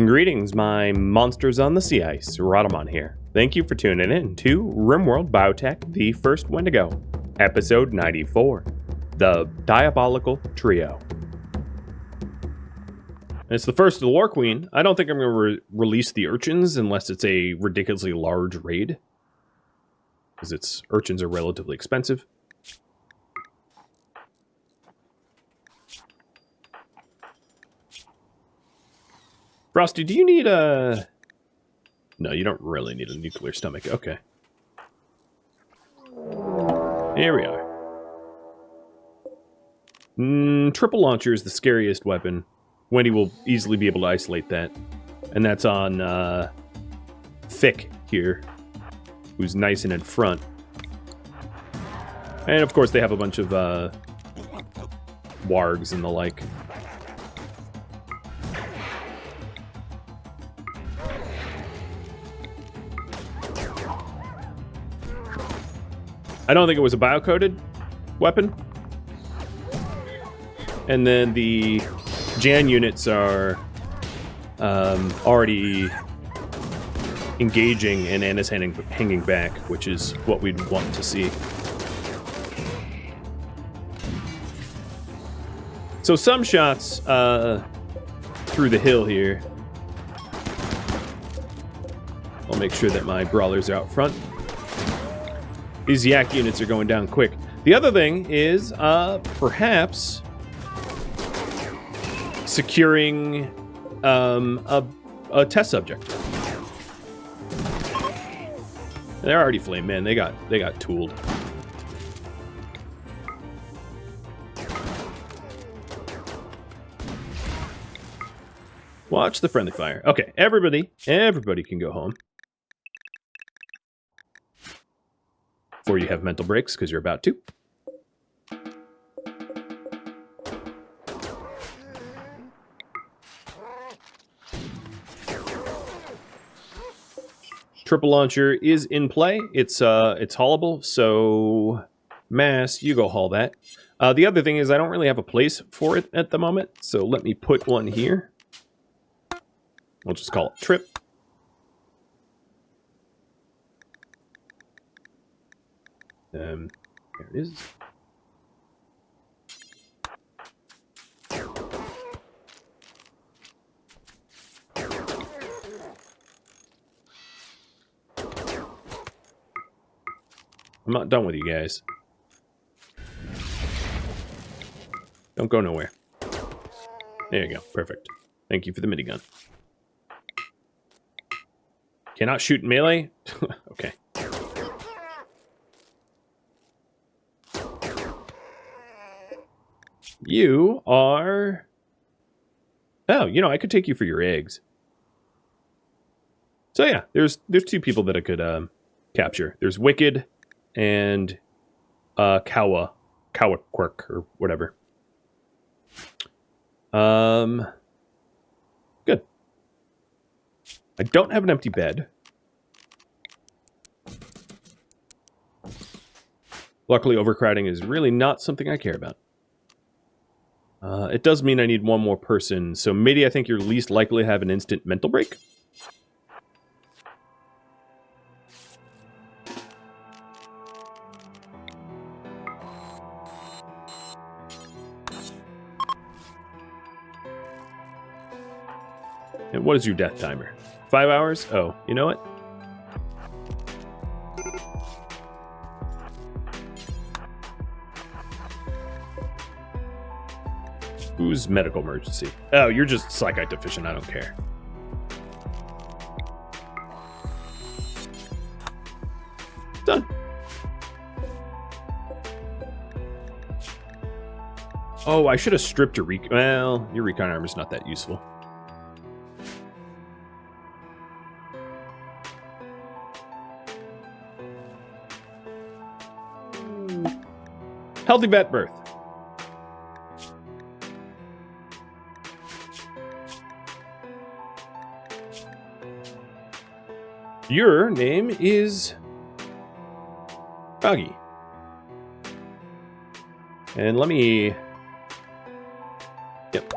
Greetings, my monsters on the sea ice. Rhadamant here. Thank you for tuning in to RimWorld Biotech, the first Wendigo, episode 94, the Diabolical Trio. It's the first of the Lore Queen. I don't think I'm going to release the urchins unless it's a ridiculously large raid, because urchins are relatively expensive. Frosty, do you need a... No, you don't really need a nuclear stomach. Okay. Here we are. Triple launcher is the scariest weapon. Wendy will easily be able to isolate that. And that's on Thick here, who's nice and in front. And of course they have a bunch of wargs and the like. I don't think it was a bio-coded weapon. And then the Jan units are already engaging and Anna's hanging back, which is what we'd want to see. So some shots through the hill here. I'll make sure that my brawlers are out front. These yak units are going down quick. The other thing is perhaps securing a test subject. They're already flame, man. They got tooled. Watch the friendly fire. Okay, everybody can go home. Before you have mental breaks, because you're about to. Triple launcher is in play. It's haulable, so Mass, you go haul that. The other thing is I don't really have a place for it at the moment, so let me put one here. We'll just call it Trip. There it is. I'm not done with you guys. Don't go nowhere. There you go. Perfect. Thank you for the minigun. Cannot shoot melee? Okay. You are... Oh, you know, I could take you for your eggs. So yeah, there's two people that I could capture. There's Wicked and Kawa Quirk or whatever. Good. I don't have an empty bed. Luckily, overcrowding is really not something I care about. It does mean I need one more person, so maybe I think you're least likely to have an instant mental break. And what is your death timer? 5 hours? Oh, you know what? Who's medical emergency? Oh, you're just psychite deficient. I don't care. Done. Oh, I should have stripped your recon. Well, your recon armor's not that useful. Healthy vet birth. Your name is Foggy. And let me... Yep.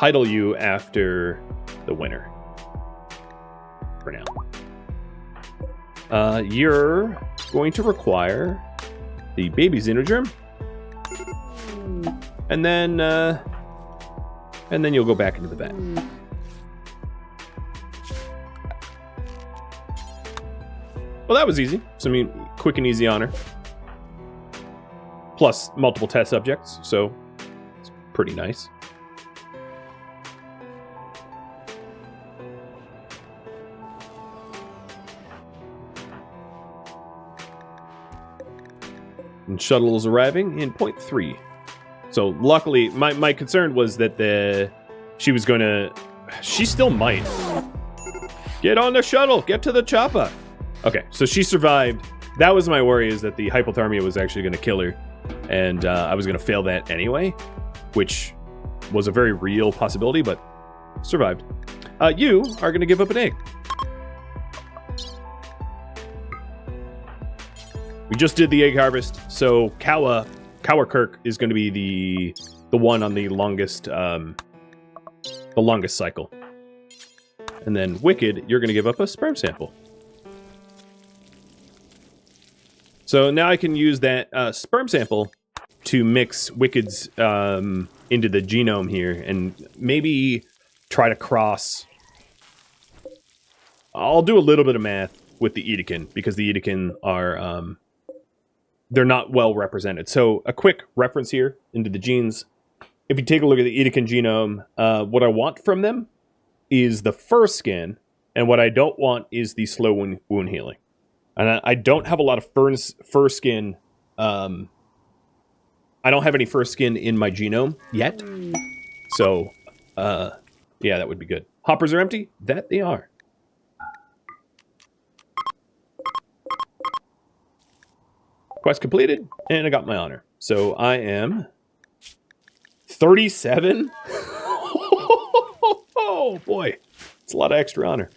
title you after the winner. For now. You're going to require the baby xenogerm. And then you'll go back into the vat. Well, that was easy. So, I mean, quick and easy honor. Plus multiple test subjects, so it's pretty nice. And shuttle is arriving in 0.3. So luckily, my concern was that she was going to... She still might. Get on the shuttle! Get to the chopper! Okay, so she survived. That was my worry, is that the hypothermia was actually going to kill her. And I was going to fail that anyway, which was a very real possibility, but survived. You are going to give up an egg. We just did the egg harvest, so Kirk is going to be the one on the longest cycle. And then Wicked, you're going to give up a sperm sample. So now I can use that sperm sample to mix Wicked's into the genome here, and maybe try to cross. I'll do a little bit of math with the Edekin, because the Edekin are they're not well represented. So a quick reference here into the genes. If you take a look at the Edekin genome, what I want from them is the fur skin, and what I don't want is the slow wound healing. And I don't have a lot of fur skin. I don't have any fur skin in my genome yet. So, yeah, that would be good. Hoppers are empty? That they are. Quest completed, and I got my honor. So I am 37? Oh, boy. It's a lot of extra honor.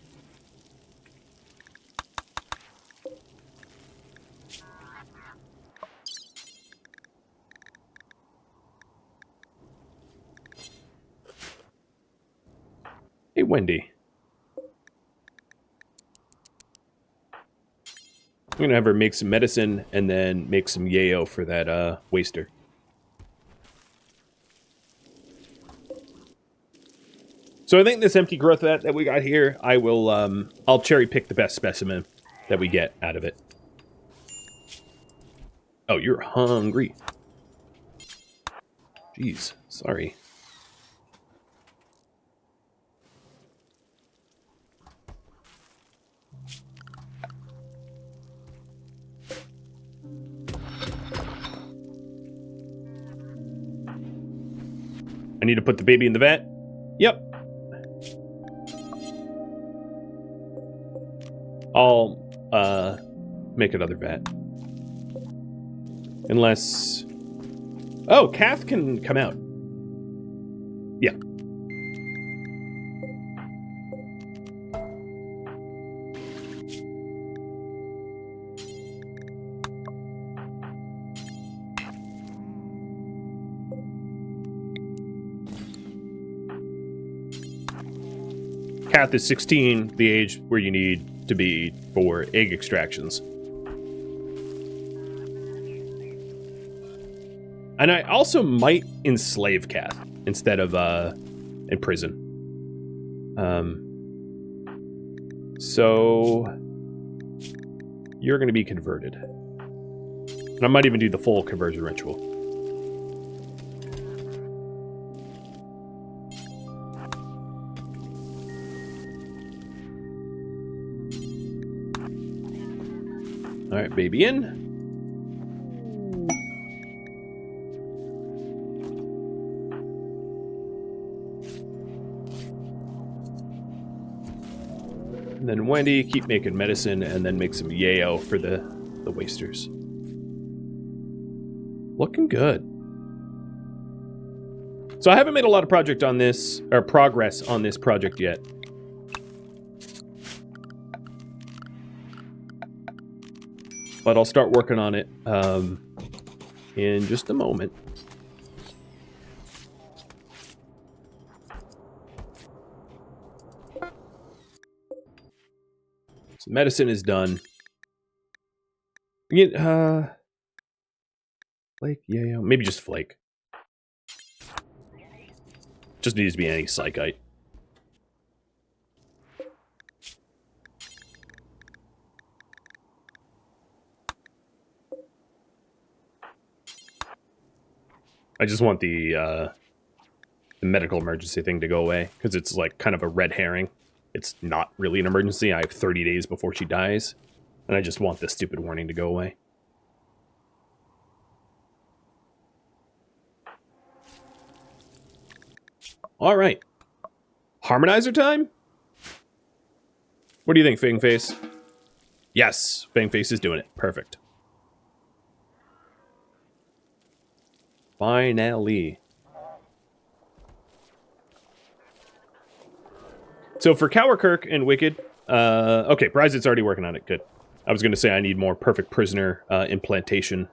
Hey, Wendy. I'm going to have her make some medicine and then make some yayo for that waster. So I think this empty growth vat that we got here, I'll cherry pick the best specimen that we get out of it. Oh, you're hungry. Jeez, sorry. I need to put the baby in the vat. Yep. I'll make another vat. Unless... Oh, Kath can come out. Yeah. Kath is 16, the age where you need to be for egg extractions. And I also might enslave Kath instead of imprison. So you're going to be converted. And I might even do the full conversion ritual. All right, baby in. And then Wendy, keep making medicine and then make some yayo for the wasters. Looking good. So I haven't made a lot of progress on this project yet. But I'll start working on it in just a moment. So medicine is done. Flake, yeah, maybe just flake. Just needs to be any psychite. I just want the medical emergency thing to go away, because it's like kind of a red herring. It's not really an emergency. I have 30 days before she dies, and I just want this stupid warning to go away. All right. Harmonizer time? What do you think, Fangface? Yes, Fangface is doing it. Perfect. Finally. So for Cowerkirk and Wicked, okay, Bryzit's already working on it. Good. I was going to say I need more perfect prisoner implantation.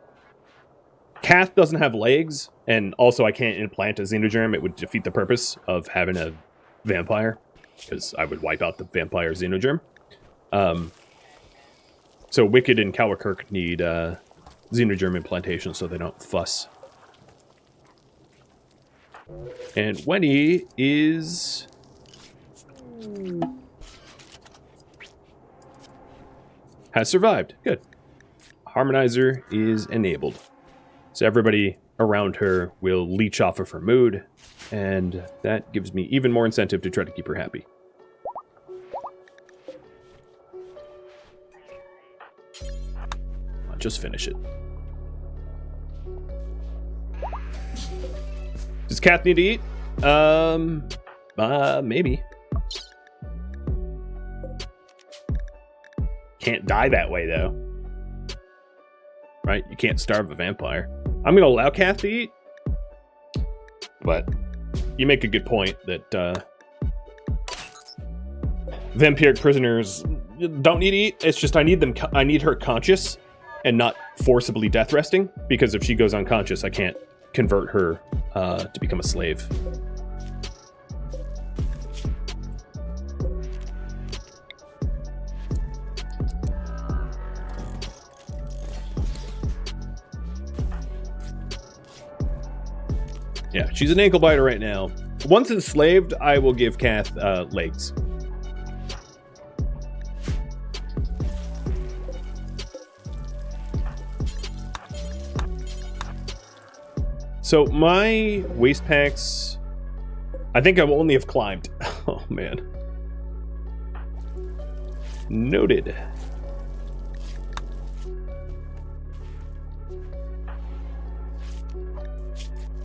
Kath doesn't have legs, and also I can't implant a xenogerm. It would defeat the purpose of having a vampire, because I would wipe out the vampire xenogerm. So Wicked and Cowerkirk need xenogerm implantation so they don't fuss. And Wendy is... has survived. Good. Harmonizer is enabled. So everybody around her will leech off of her mood, and that gives me even more incentive to try to keep her happy. I'll just finish it. Does Kath need to eat? Maybe. Can't die that way, though. Right? You can't starve a vampire. I'm going to allow Kath to eat. But you make a good point that vampiric prisoners don't need to eat. It's just I need her conscious and not forcibly death resting, because if she goes unconscious, I can't convert her to become a slave. Yeah, she's an ankle biter right now. Once enslaved, I will give Kath legs. So my waste packs, I think I will only have climbed. Oh man. Noted.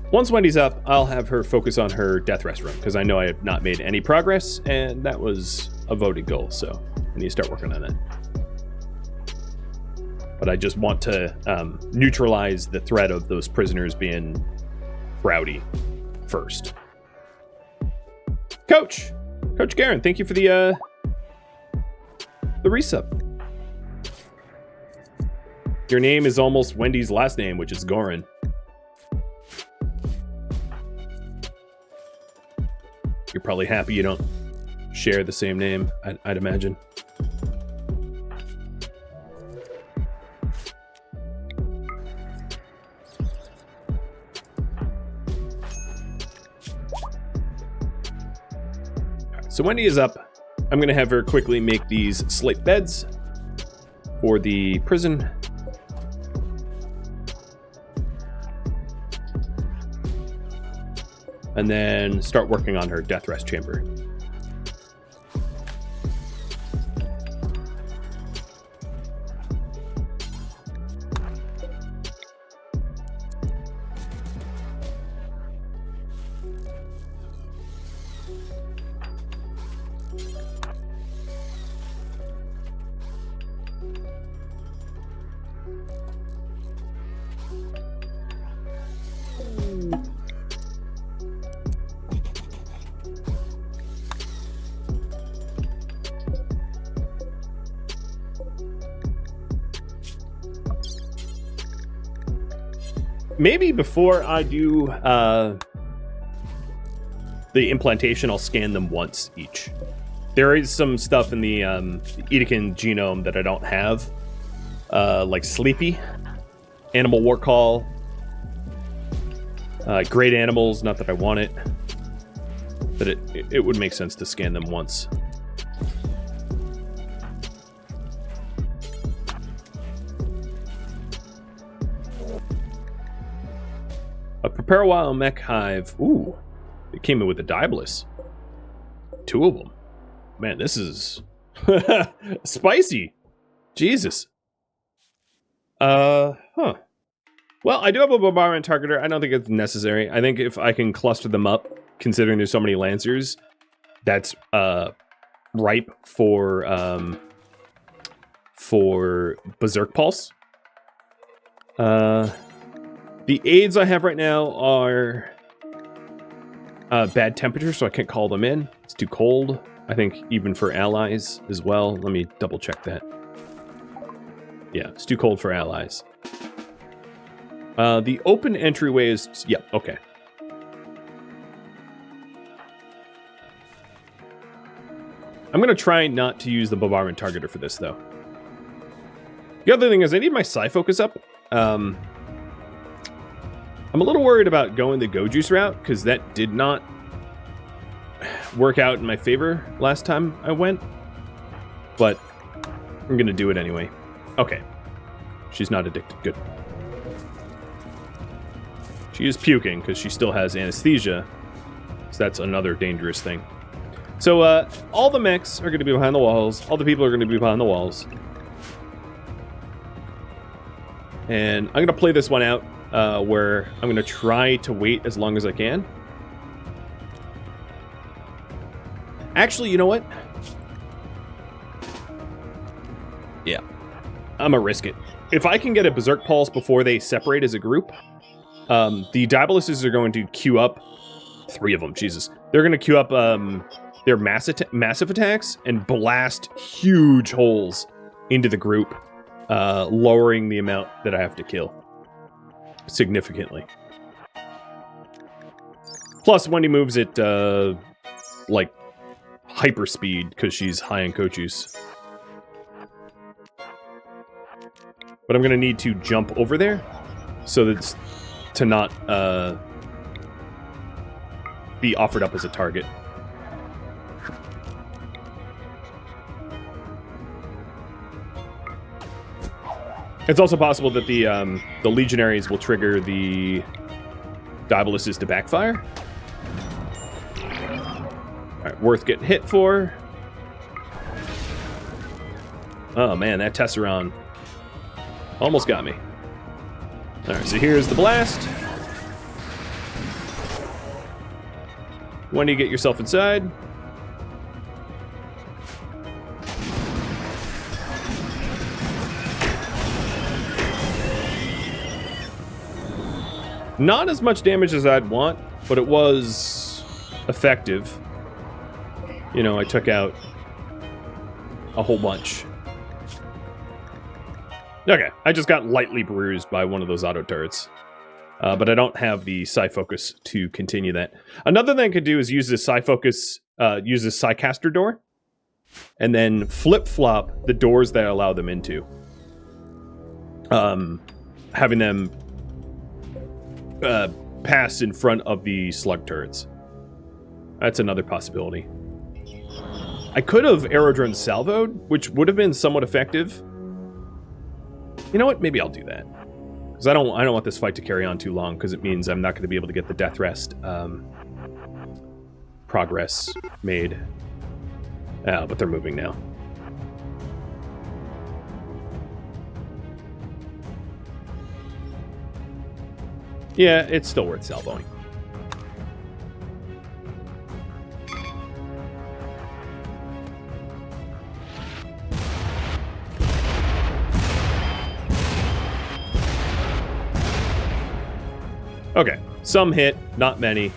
Once Wendy's up, I'll have her focus on her death rest room, because I know I have not made any progress, and that was a voted goal, so I need to start working on that. But I just want to neutralize the threat of those prisoners being rowdy first. Coach Garen, thank you for the resub. Your name is almost Wendy's last name, which is Gorin. You're probably happy you don't share the same name, I'd imagine. So Wendy is up. I'm going to have her quickly make these slate beds for the prison. And then start working on her death rest chamber. Maybe before I do the implantation, I'll scan them once each. There is some stuff in the Edekin genome that I don't have, like Sleepy, Animal War Call, Great Animals, not that I want it, but it would make sense to scan them once. Prepare a while mech hive. Ooh, it came in with a Diabolus. 2 of them. Man, this is spicy. Jesus. Huh. Well, I do have a bombardment targeter. I don't think it's necessary. I think if I can cluster them up, considering there's so many lancers, that's ripe for Berserk Pulse. The aids I have right now are bad temperature, so I can't call them in. It's too cold. I think even for allies as well. Let me double check that. Yeah, it's too cold for allies. The open entryway is... Yeah, okay. I'm going to try not to use the bombardment targeter for this, though. The other thing is I need my psi focus up. I'm a little worried about going the Go Juice route, because that did not work out in my favor last time I went. But I'm going to do it anyway. Okay. She's not addicted. Good. She is puking, because she still has anesthesia. So that's another dangerous thing. So all the mechs are going to be behind the walls. All the people are going to be behind the walls. And I'm going to play this one out. Where I'm going to try to wait as long as I can. Actually, you know what? Yeah. I'm going to risk it. If I can get a Berserk Pulse before they separate as a group, the Diaboluses are going to queue up... 3 of them, Jesus. They're going to queue up their massive attacks and blast huge holes into the group, lowering the amount that I have to kill. Significantly. Plus, Wendy moves at, like, hyper speed, because she's high in coat juice. But I'm going to need to jump over there, so that's to not, be offered up as a target. It's also possible that the Legionaries will trigger the Diaboluses to backfire. Alright, worth getting hit for. Oh man, that Tesseron almost got me. Alright, so here's the blast. When do you get yourself inside? Not as much damage as I'd want, but it was effective. You know, I took out a whole bunch. Okay, I just got lightly bruised by one of those auto turrets. But I don't have the psi focus to continue that. Another thing I could do is use this psi focus, use this psi caster door, and then flip-flop the doors that I allow them into. Having them pass in front of the slug turrets. That's another possibility. I could have aerodrone salvoed, which would have been somewhat effective. You know what? Maybe I'll do that. Because I don't want this fight to carry on too long, because it means I'm not going to be able to get the death rest progress made. But they're moving now. Yeah, it's still worth salvoing. Okay, some hit, not many.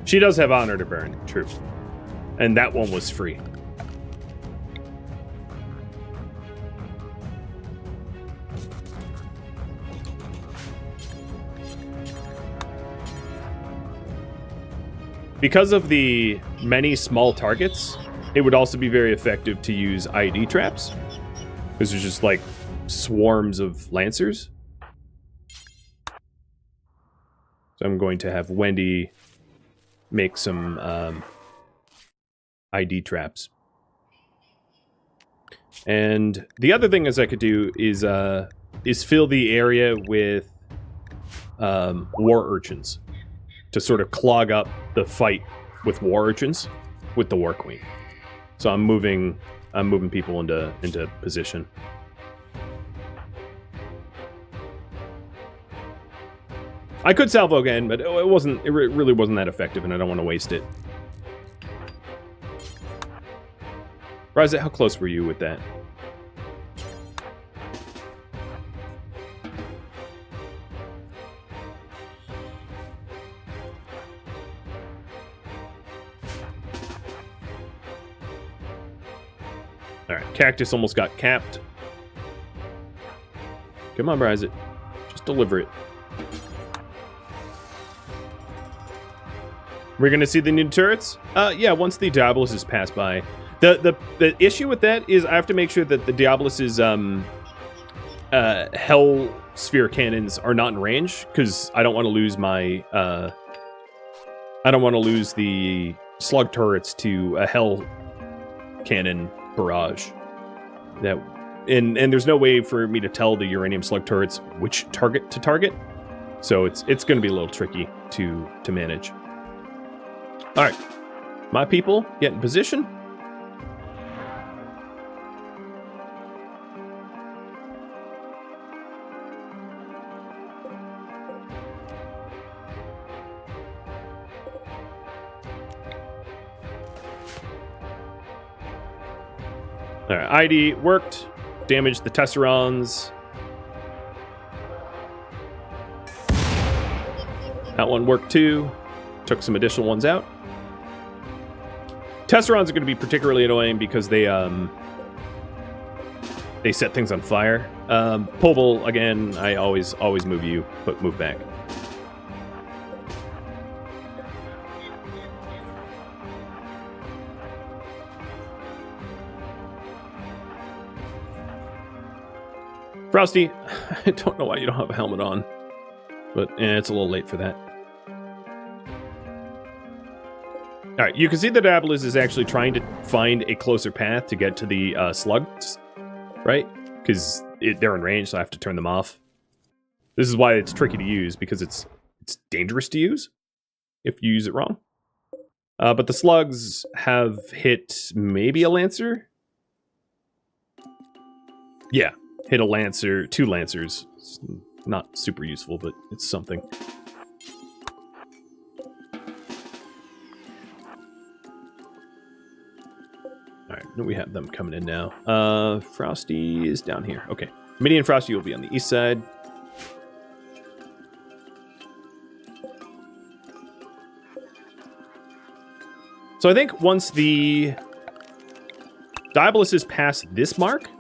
She does have honor to burn, true. And that one was free. Because of the many small targets, it would also be very effective to use ID traps. Because there's just like swarms of lancers. So I'm going to have Wendy make some ID traps. And the other thing is I could do is fill the area with war urchins to sort of clog up the fight with war urchins with the War Queen. So I'm moving people into position. I could salvo again, but it really wasn't that effective, and I don't want to waste it. Ryza, how close were you with that? Alright, Cactus almost got capped. Come on, Ryza. Just deliver it. We're gonna see the new turrets? Yeah, once the Diabolus is passed by. The issue with that is I have to make sure that the Diabolus's Hell Sphere cannons are not in range, because I don't want to lose my I don't want to lose the slug turrets to a Hell cannon barrage. And there's no way for me to tell the uranium slug turrets which target to target. So it's gonna be a little tricky to manage. Alright, my people, get in position. Alright, ID worked, damaged the Tesserons. That one worked too, took some additional ones out. Tesserons are going to be particularly annoying because they set things on fire. Pobel, again, I always move you, but move back. Frosty, I don't know why you don't have a helmet on, but it's a little late for that. All right, you can see that Diabolus is actually trying to find a closer path to get to the slugs, right? Because they're in range, so I have to turn them off. This is why it's tricky to use, because it's dangerous to use if you use it wrong. But the slugs have hit maybe a Lancer? Yeah, hit a Lancer, 2 Lancers. It's not super useful, but it's something. Alright, we have them coming in now. Frosty is down here. Okay. Minnie and Frosty will be on the east side. So I think once the Diabolus is past this mark,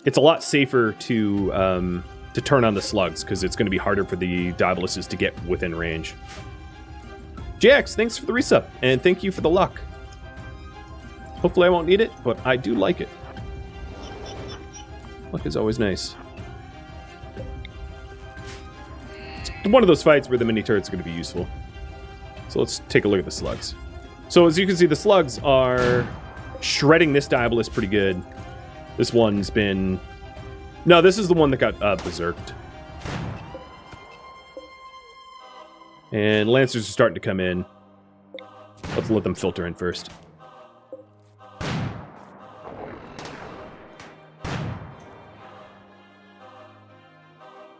it's a lot safer to turn on the slugs, because it's going to be harder for the Diaboluses to get within range. JX, thanks for the resub, and thank you for the luck. Hopefully I won't need it, but I do like it. Luck is always nice. It's one of those fights where the mini turret's going to be useful. So let's take a look at the slugs. So as you can see, the slugs are shredding this Diabolus pretty good. This one's been... No, this is the one that got berserked. And Lancers are starting to come in. Let's let them filter in first.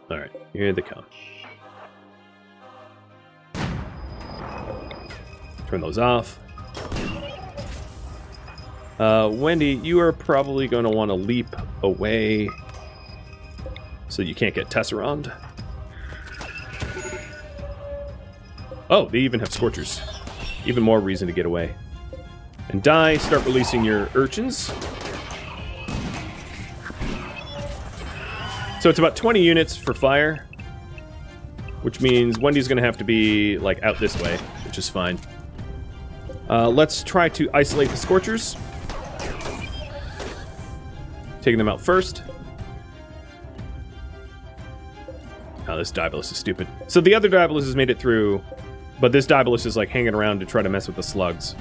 Alright, here they come. Turn those off. Wendy, you are probably going to want to leap away so you can't get Tesserond. Oh, they even have Scorchers. Even more reason to get away. And die, start releasing your urchins. So it's about 20 units for fire, which means Wendy's going to have to be, like, out this way, which is fine. Let's try to isolate the Scorchers. Taking them out first. Oh, this Diabolus is stupid. So the other Diabolus has made it through, but this Diabolus is, like, hanging around to try to mess with the slugs.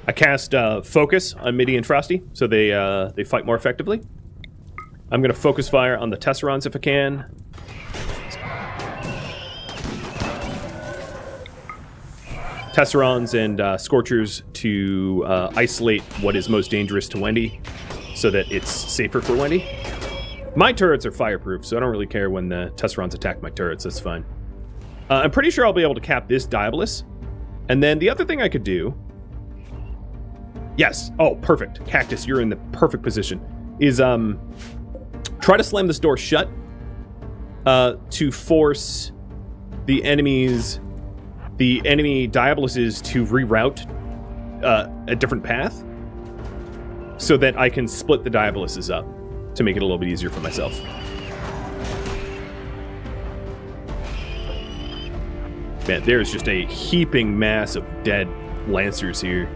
I cast Focus on Middy and Frosty, so they fight more effectively. I'm going to focus fire on the Tesserons if I can. Tesserons and Scorchers to isolate what is most dangerous to Wendy, so that it's safer for Wendy. My turrets are fireproof, so I don't really care when the Tesserons attack my turrets, that's fine. I'm pretty sure I'll be able to cap this Diabolus. And then the other thing I could do... Yes. Oh, perfect. Cactus, you're in the perfect position. Is, try to slam this door shut to force the enemy Diaboluses to reroute a different path so that I can split the Diaboluses up to make it a little bit easier for myself. Man, there's just a heaping mass of dead Lancers here.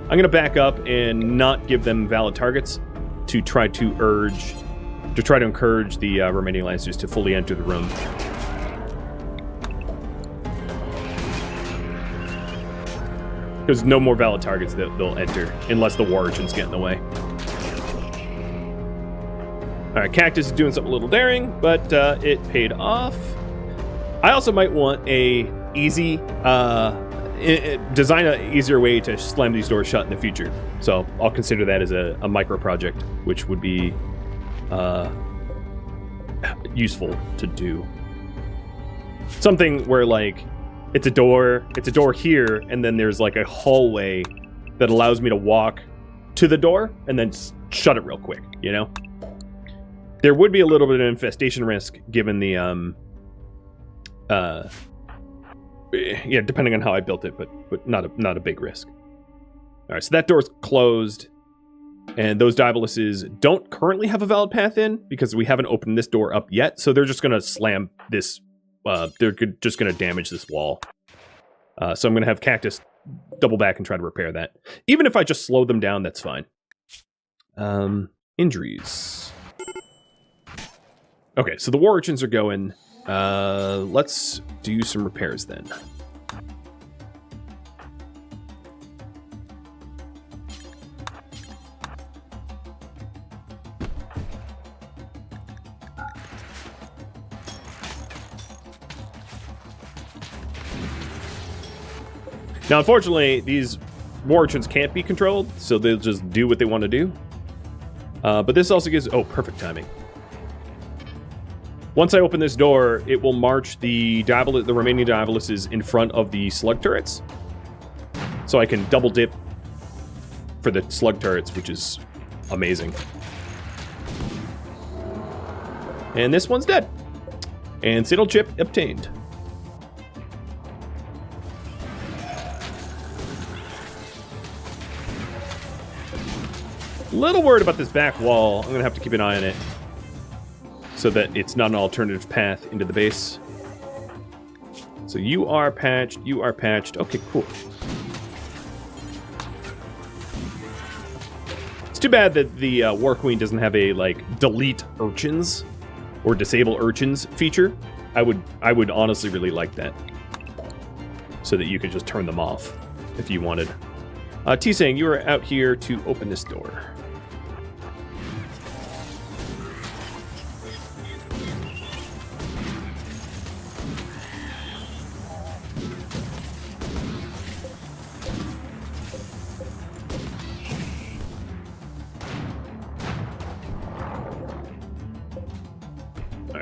I'm going to back up and not give them valid targets to try to encourage the remaining Lancers to fully enter the room. Because no more valid targets that they'll enter unless the War Urchins get in the way. Alright, Cactus is doing something a little daring, but it paid off. I also might want a easy... design an easier way to slam these doors shut in the future. So I'll consider that as a micro project, which would be useful to do. Something where, like, it's a door here, and then there's like a hallway that allows me to walk to the door and then shut it real quick, you know? There would be a little bit of infestation risk given the yeah, depending on how I built it, but not a big risk. All right, so that door's closed, and those Diaboluses don't currently have a valid path in because we haven't opened this door up yet. So they're just gonna slam this. They're just gonna damage this wall. So I'm gonna have Cactus double back and try to repair that. Even if I just slow them down, that's fine. Injuries. Okay, so the War Urchins are going. Let's do some repairs then. Now, unfortunately, these War Urchins can't be controlled, so they'll just do what they want to do. But this also gives... Oh, perfect timing. Once I open this door, it will march the remaining Diaboluses in front of the slug turrets. So I can double dip for the slug turrets, which is amazing. And this one's dead. And Citadel chip obtained. Little worried about this back wall. I'm going to have to keep an eye on it, so that it's not an alternative path into the base. So you are patched, you are patched. Okay, cool. It's too bad that the War Queen doesn't have a, like, delete urchins or disable urchins feature. I would honestly really like that, so that you could just turn them off if you wanted. T-Sang, you are out here to open this door.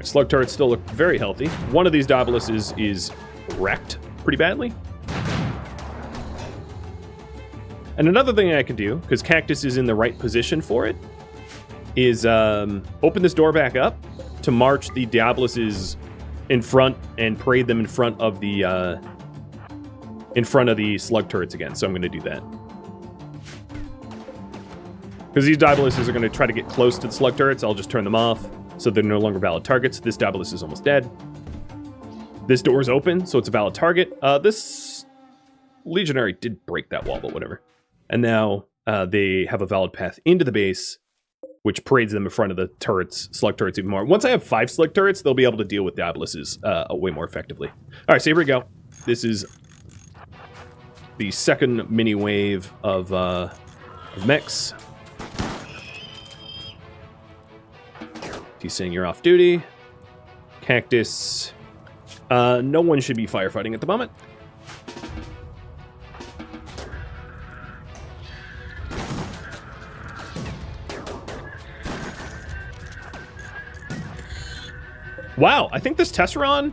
Slug turrets still look very healthy. One of these Diaboluses is wrecked, pretty badly. And another thing I can do, because Cactus is in the right position for it, is open this door back up to march the Diabolists in front and parade them in front of the slug turrets again. So I'm going to do that. Because these Diabolists are going to try to get close to the slug turrets, I'll just turn them off so they're no longer valid targets. This Diabolist is almost dead. This door is open, so it's a valid target. This Legionary did break that wall, but whatever. And now they have a valid path into the base, which parades them in front of the turrets, slug turrets even more. Once I have 5 slug turrets, they'll be able to deal with Diabolists way more effectively. All right, so here we go. This is the second mini wave of mechs. He's saying you're off duty. Cactus. No one should be firefighting at the moment. Wow, I think this Tesseron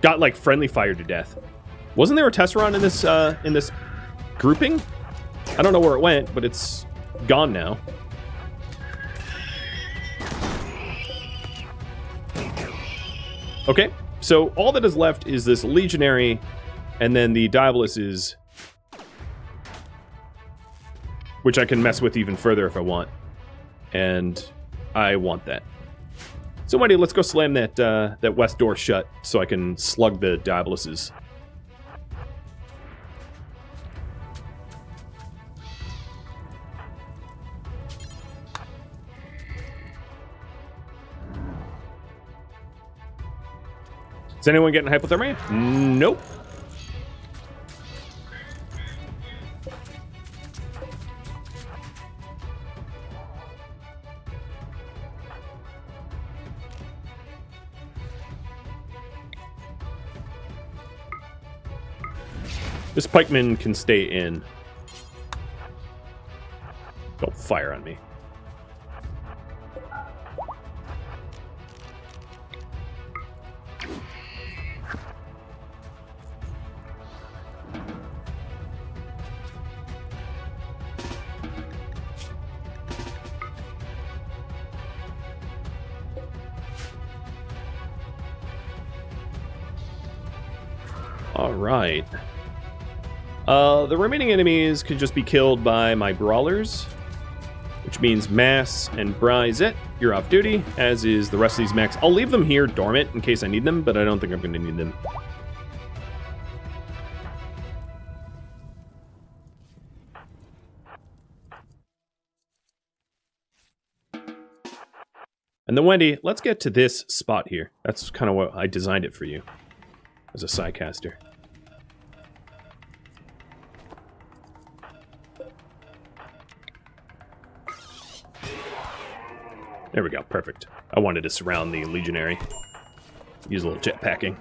got like friendly fire to death. Wasn't there a Tesseron in this grouping? I don't know where it went, but it's gone now. Okay, so all that is left is this Legionary, and then the Diabolists, which I can mess with even further if I want. And I want that. So, Wendy, let's go slam that west door shut so I can slug the Diabolists. Is anyone getting hypothermia? Nope. This pikeman can stay in. Don't fire on me. All right. The remaining enemies could just be killed by my brawlers, which means Mass and Bryzet, you're off duty, as is the rest of these mechs. I'll leave them here dormant in case I need them, but I don't think I'm going to need them. And then, Wendy, let's get to this spot here. That's kind of what I designed it for you as a Psycaster. There we go, perfect. I wanted to surround the Legionary. Use a little jetpacking.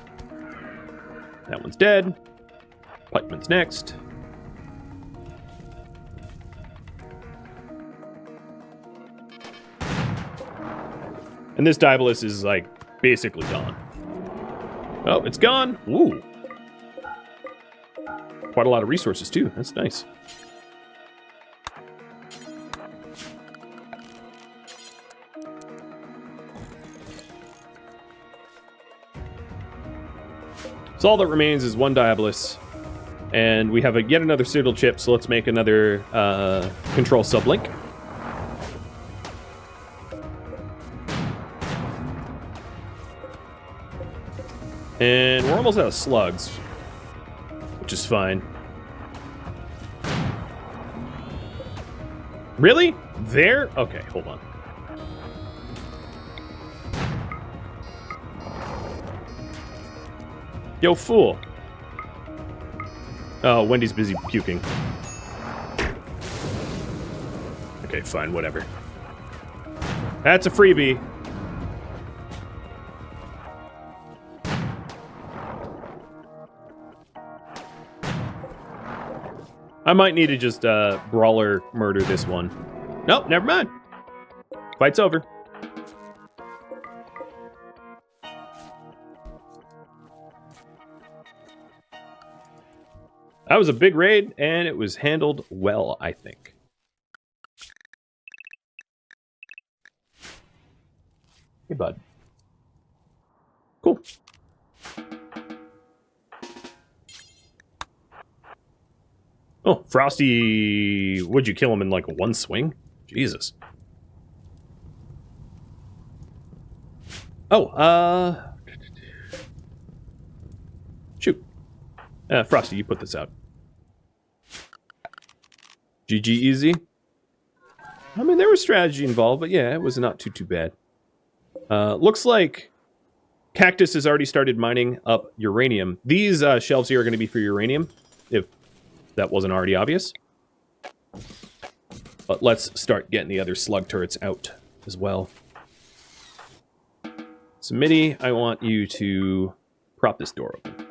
That one's dead. Pikeman's next. And this Diabolist is, like, basically gone. Oh, it's gone! Ooh. Quite a lot of resources, too. That's nice. So all that remains is one Diabolist, and we have yet another Citadel chip, so let's make another control sublink. And we're almost out of slugs, which is fine. Really? There? Okay, hold on. Yo, fool. Oh, Wendy's busy puking. Okay, fine, whatever. That's a freebie. I might need to just brawler murder this one. Nope, never mind. Fight's over. That was a big raid, and it was handled well, I think. Hey, bud. Cool. Oh, Frosty, would you kill him in like one swing? Jesus. Oh, shoot. Frosty, you put this out. GG easy. I mean, there was strategy involved, but yeah, it was not too bad. Looks like Cactus has already started mining up uranium. These shelves here are going to be for uranium, if that wasn't already obvious. But let's start getting the other slug turrets out as well. So, Mitty, I want you to prop this door open.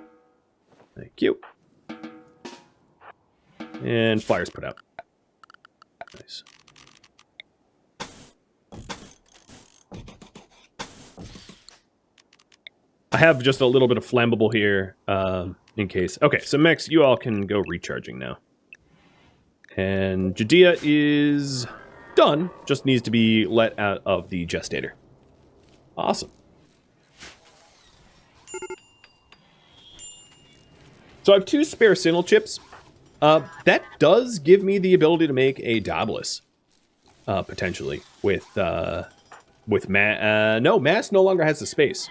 Thank you. And fire's put out. Nice. I have just a little bit of flammable here in case. Okay, so Mex, you all can go recharging now. And Judea is done. Just needs to be let out of the gestator. Awesome. So I have 2 spare Signal chips. That does give me the ability to make a Diabolus, potentially, with no, Mass no longer has the space.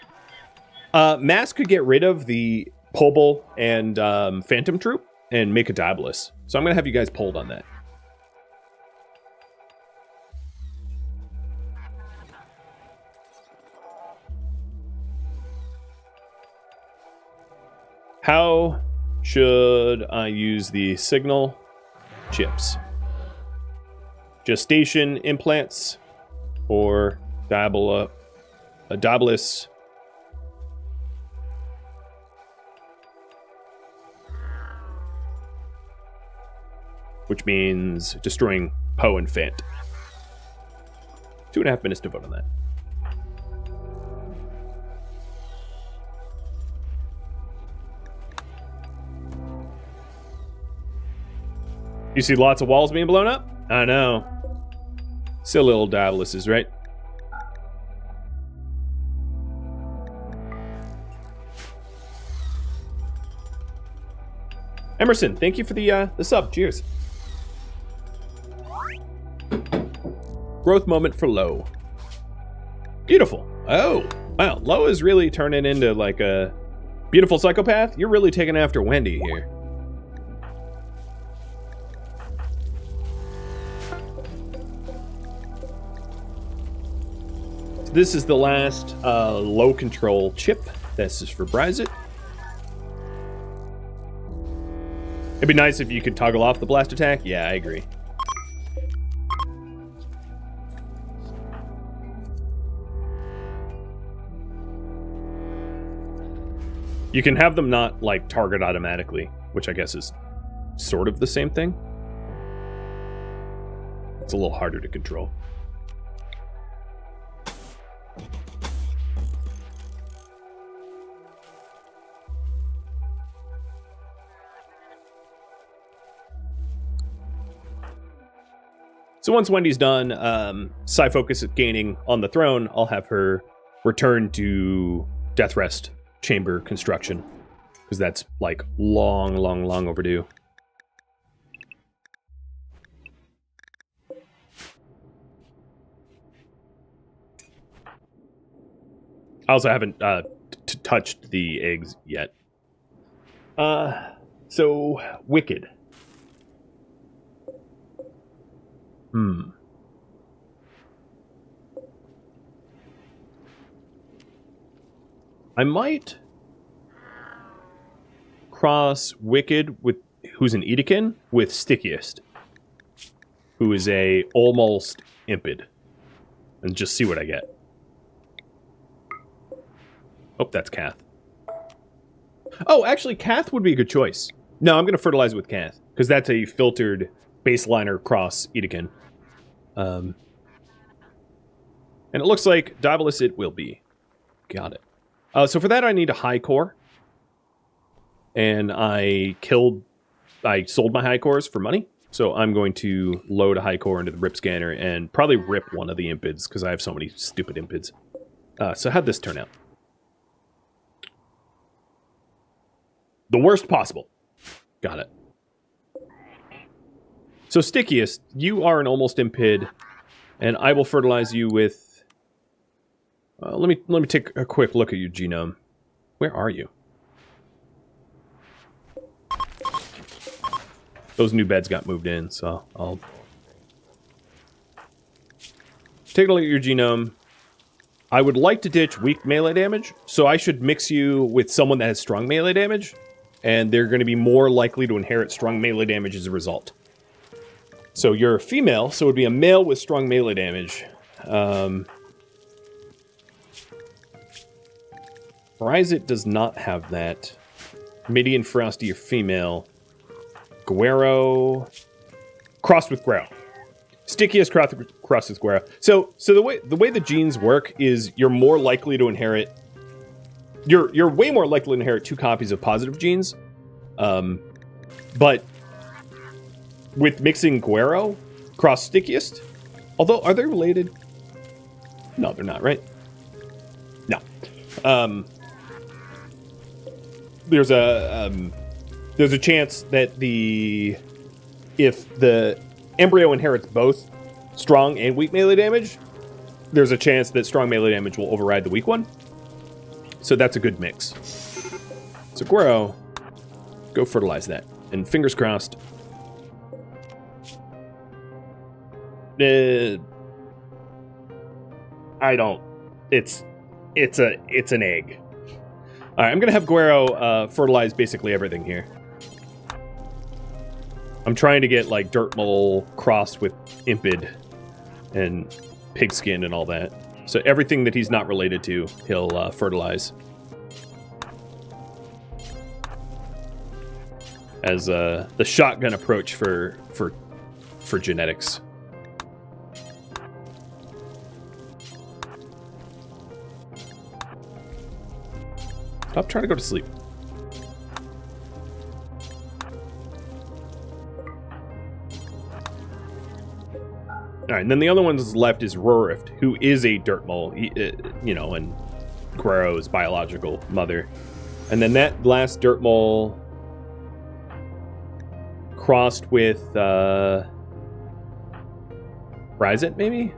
Mass could get rid of the Pobble and Phantom Troop and make a Diabolus. So I'm going to have you guys polled on that. How should I use the Signal chips? Gestation implants or Diabolus? Which means destroying Poe and Fant. 2.5 minutes to vote on that. You see lots of walls being blown up? I know. Silly little Diaboluses, right? Emerson, thank you for the sub. Cheers. Growth moment for Lo. Beautiful. Oh, wow. Lo is really turning into like a beautiful psychopath. You're really taking after Wendy here. This is the last low control chip. This is for Bryzit. It'd be nice if you could toggle off the blast attack. Yeah, I agree. You can have them not, like, target automatically, which I guess is sort of the same thing. It's a little harder to control. So once Wendy's done, Psy-Focus is gaining on the throne, I'll have her return to Death Rest chamber construction, because that's like long overdue. I also haven't touched the eggs yet. So Wicked. I might cross Wicked with who's an Edekin with Stickiest, who is a almost impid, and just see what I get. Oh, that's Kath. Oh, actually, Kath would be a good choice. No, I'm going to fertilize with Kath, because that's a filtered baseliner cross Edekin. And it looks like Diabolus it will be. Got it. So for that I need a high core. And I killed I sold my high cores for money. So I'm going to load a high core into the rip scanner and probably rip one of the impids because I have so many stupid impids. So how'd this turn out? The worst possible. Got it. So Stickiest, you are an almost impid, and I will fertilize you with... let me take a quick look at your genome. Where are you? Those new beds got moved in, so I'll take a look at your genome. I would like to ditch weak melee damage, so I should mix you with someone that has strong melee damage, and they're going to be more likely to inherit strong melee damage as a result. So you're a female, so it would be a male with strong melee damage. Ryzit does not have that. Midian Frosty, you're female. Guero crossed with Guero. Stickiest crossed with Guero. So the way the genes work is you're more likely to inherit. You're way more likely to inherit 2 copies of positive genes. But with mixing Guero cross Stickiest, although are they related? No, they're not, right? No. There's a chance that if the embryo inherits both strong and weak melee damage, there's a chance that strong melee damage will override the weak one. So that's a good mix. So Guero, go fertilize that. And fingers crossed. I don't. It's an egg. All right, I'm gonna have Guero fertilize basically everything here. I'm trying to get like dirt mole crossed with impid and pigskin and all that. So everything that he's not related to, he'll fertilize. As the shotgun approach for genetics. Stop trying to go to sleep. All right, and then the other one that's left is Rurift, who is a dirt mole, and Guero's biological mother. And then that last dirt mole crossed with Ryzit, maybe?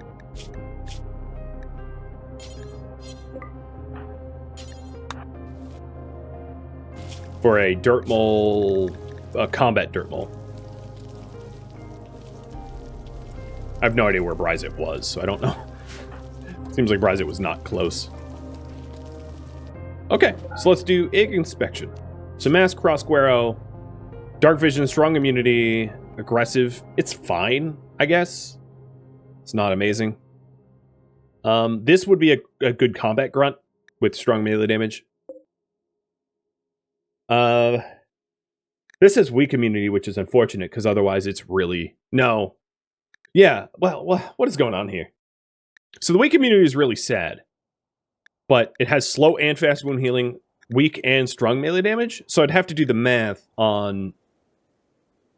For a dirt mole, a combat dirt mole. I have no idea where Ryzit was, so I don't know. Seems like Ryzit was not close. Okay, so let's do egg inspection. So mass cross Guero, dark vision, strong immunity, aggressive. It's fine, I guess. It's not amazing. This would be a good combat grunt with strong melee damage. This has weak immunity, which is unfortunate, because otherwise it's really... No. Yeah, well, what is going on here? So the weak immunity is really sad. But it has slow and fast wound healing, weak and strong melee damage. So I'd have to do the math on...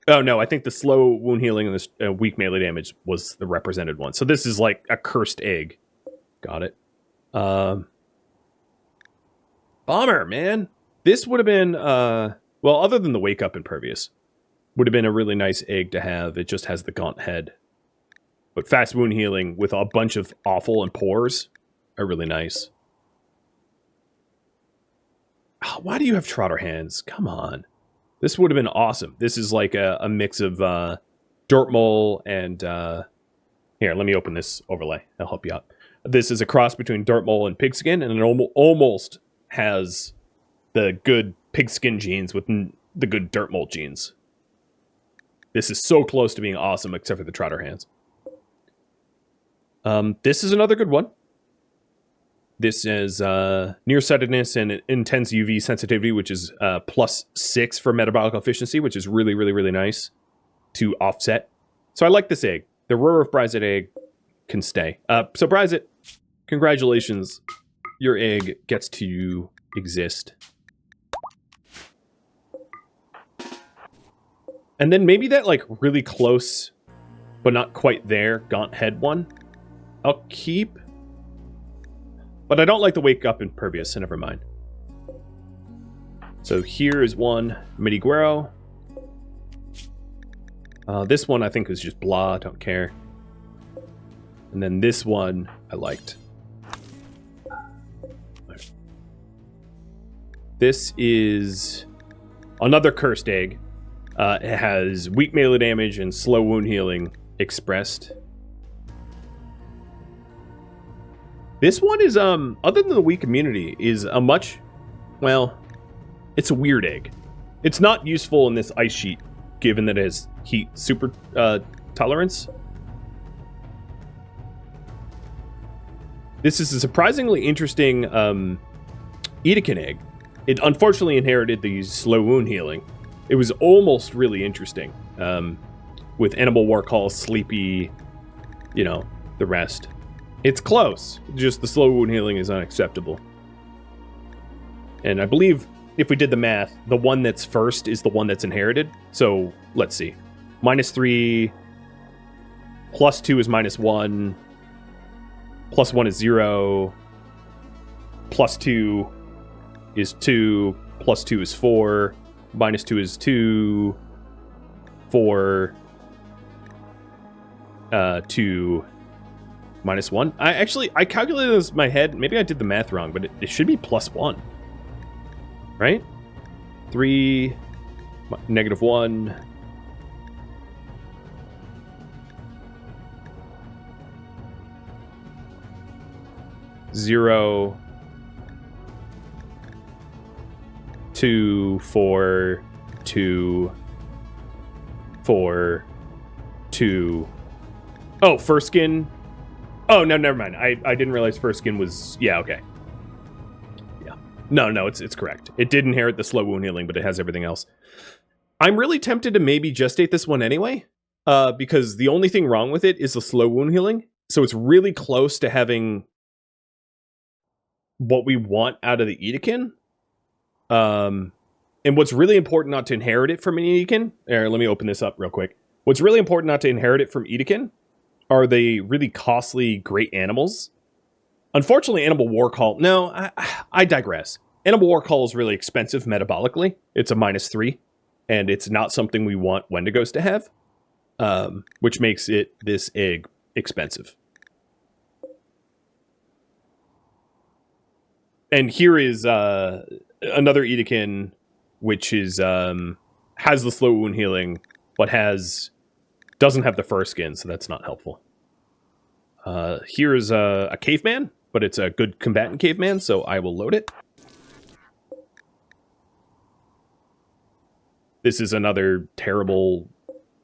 Oh, no, I think the slow wound healing and the weak melee damage was the represented one. So this is like a cursed egg. Got it. Bummer, man. This would have been, well, other than the Wake Up Impervious, would have been a really nice egg to have. It just has the gaunt head. But fast wound healing with a bunch of awful and pores are really nice. Oh, why do you have Trotter hands? Come on. This would have been awesome. This is like a mix of dirt mole and... Here, let me open this overlay. I'll help you out. This is a cross between dirt mole and pigskin, and it almost has the good pigskin genes with the good dirt mole genes. This is so close to being awesome, except for the Trotter hands. This is another good one. This is nearsightedness and intense UV sensitivity, which is +6 for metabolic efficiency, which is really, really, really nice to offset. So I like this egg. The Rurift Bryzit egg can stay. So Bryzit, congratulations. Your egg gets to exist. And then maybe that, like, really close, but not quite there, gaunt head one, I'll keep. But I don't like the wake up impervious, so never mind. So here is one midi guero. This one I think was just blah, don't care. And then this one I liked. This is another cursed egg. It has weak melee damage and slow wound healing expressed. This one is, other than the weak immunity, is a much, well, it's a weird egg. It's not useful in this ice sheet, given that it has heat super tolerance. This is a surprisingly interesting Edekin egg. It unfortunately inherited the slow wound healing. It was almost really interesting. With Animal Warcall, Sleepy, you know, the rest. It's close. Just the slow wound healing is unacceptable. And I believe if we did the math, the one that's first is the one that's inherited. So let's see. -3, +2 is -1, +1 is 0, +2 is 2, +2 is 4, -2 is 2, 4, 2, -1. I calculated this in my head. Maybe I did the math wrong, but it should be +1. Right? 3, -1. Zero, 2, 4, 2, 4, 2. Oh, first skin. Oh, no, never mind. I didn't realize first skin was... Yeah, okay. Yeah. No, it's correct. It did inherit the slow wound healing, but it has everything else. I'm really tempted to maybe gestate this one anyway, because the only thing wrong with it is the slow wound healing. So it's really close to having what we want out of the Edekin. And what's really important not to inherit it from an Edekin... Let me open this up real quick. What's really important not to inherit it from Edekin are the really costly great animals. Unfortunately, Animal Warcall... No, I digress. Animal Warcall is really expensive metabolically. It's a -3, and it's not something we want Wendigos to have, which makes this egg expensive. And here is another Edekin, which is has the slow wound healing, but doesn't have the fur skin, so that's not helpful. Here is a caveman, but it's a good combatant caveman, so I will load it. This is another terrible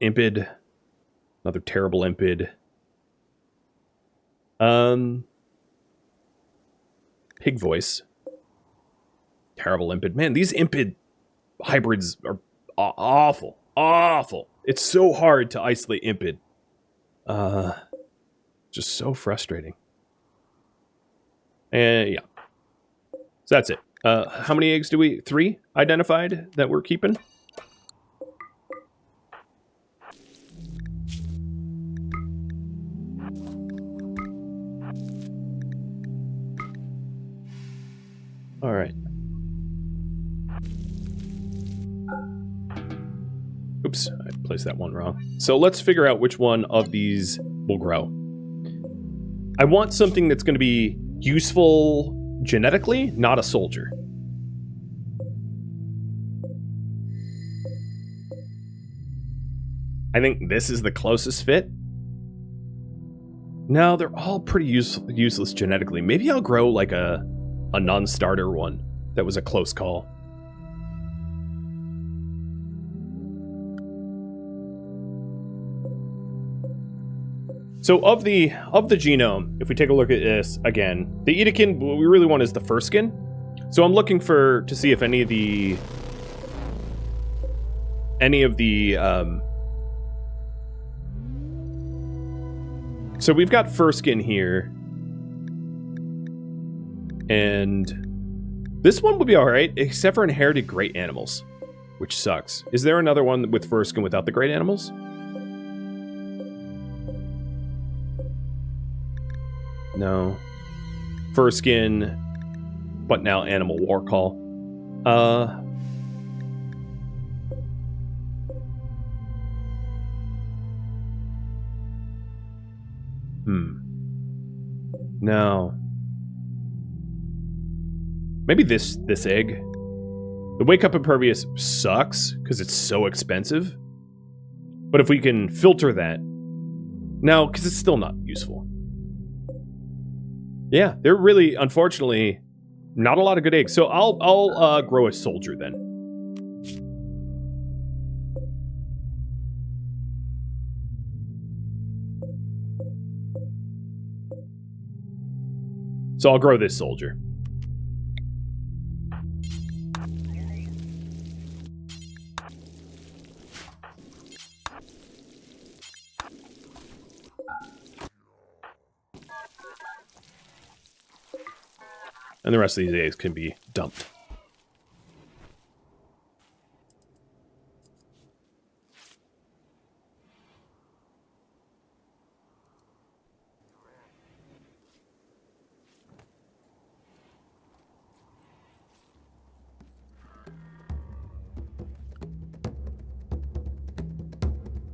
impid. Another terrible impid. Pig voice. Terrible impid. Man, these impid hybrids are awful. Awful. It's so hard to isolate impid. Just so frustrating. And yeah. So that's it. How many eggs do we... 3 identified that we're keeping? All right. Oops, I placed that one wrong. So let's figure out which one of these will grow. I want something that's going to be useful genetically, not a soldier. I think this is the closest fit. No, they're all pretty useless genetically. Maybe I'll grow like a non-starter one. That was a close call. So of the genome, if we take a look at this again, the Edekin, what we really want is the fur skin. So I'm looking to see if any of the so we've got fur skin here. And this one would be all right, except for inherited great animals, which sucks. Is there another one with fur skin without the great animals? No. Fur skin, but now animal war call. No. Maybe this egg. The Wake Up Impervious sucks because it's so expensive. But if we can filter that. No, because it's still not useful. Yeah, they're really, unfortunately, not a lot of good eggs. So I'll grow a soldier then. So I'll grow this soldier. And the rest of these eggs can be dumped.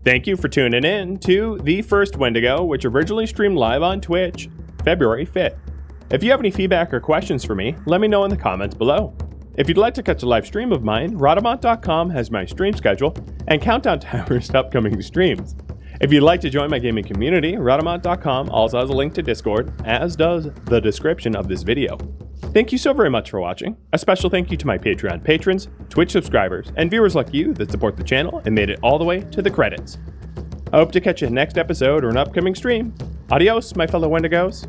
Thank you for tuning in to the first Wendigo, which originally streamed live on Twitch, February 5th. If you have any feedback or questions for me, let me know in the comments below. If you'd like to catch a live stream of mine, Rhadamant.com has my stream schedule and countdown timers to upcoming streams. If you'd like to join my gaming community, Rhadamant.com also has a link to Discord, as does the description of this video. Thank you so very much for watching. A special thank you to my Patreon patrons, Twitch subscribers, and viewers like you that support the channel and made it all the way to the credits. I hope to catch you next episode or an upcoming stream. Adios, my fellow Wendigos.